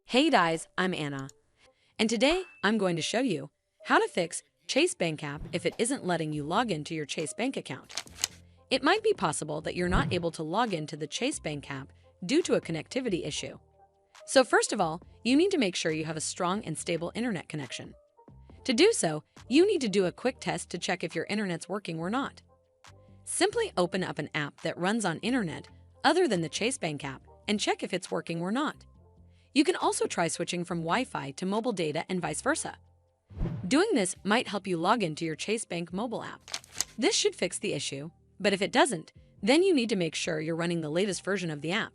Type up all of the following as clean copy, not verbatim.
Hey guys, I'm Anna, and today I'm going to show you how to fix Chase Bank app if it isn't letting you log into your Chase Bank account. It might be possible that you're not able to log into the Chase Bank app due to a connectivity issue. So first of all, you need to make sure you have a strong and stable internet connection. To do so, you need to do a quick test to check if your internet's working or not. Simply open up an app that runs on internet other than the Chase Bank app and check if it's working or not. You can also try switching from Wi-Fi to mobile data and vice versa. Doing this might help you log into your Chase Bank mobile app. This should fix the issue, but if it doesn't, then you need to make sure you're running the latest version of the app.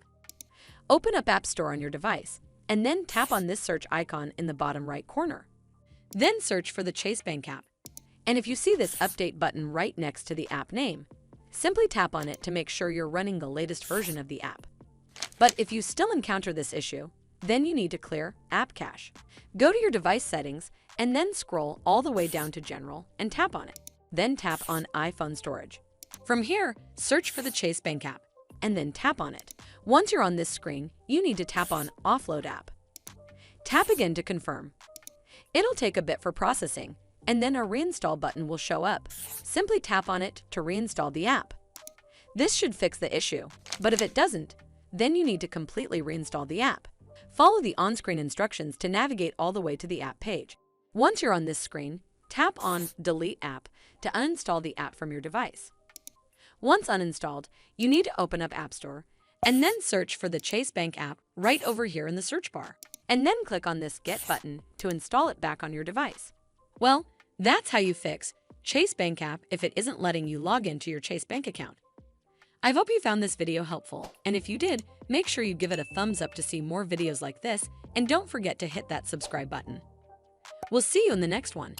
Open up App Store on your device, and then tap on this search icon in the bottom right corner. Then search for the Chase Bank app. And if you see this update button right next to the app name, simply tap on it to make sure you're running the latest version of the app. But if you still encounter this issue, then you need to clear App Cache. Go to your device settings and then scroll all the way down to General and tap on it. Then tap on iPhone Storage. From here, search for the Chase Bank app and then tap on it. Once you're on this screen, you need to tap on Offload App. Tap again to confirm. It'll take a bit for processing, and then a reinstall button will show up. Simply tap on it to reinstall the app. This should fix the issue, but if it doesn't, then you need to completely reinstall the app. Follow the on-screen instructions to navigate all the way to the app page. Once you're on this screen, tap on Delete App to uninstall the app from your device. Once uninstalled, you need to open up App Store and then search for the Chase Bank app right over here in the search bar, and then click on this Get button to install it back on your device. Well, that's how you fix Chase Bank app if it isn't letting you log into your Chase Bank account. I hope you found this video helpful, and if you did, make sure you give it a thumbs up to see more videos like this, and don't forget to hit that subscribe button. We'll see you in the next one.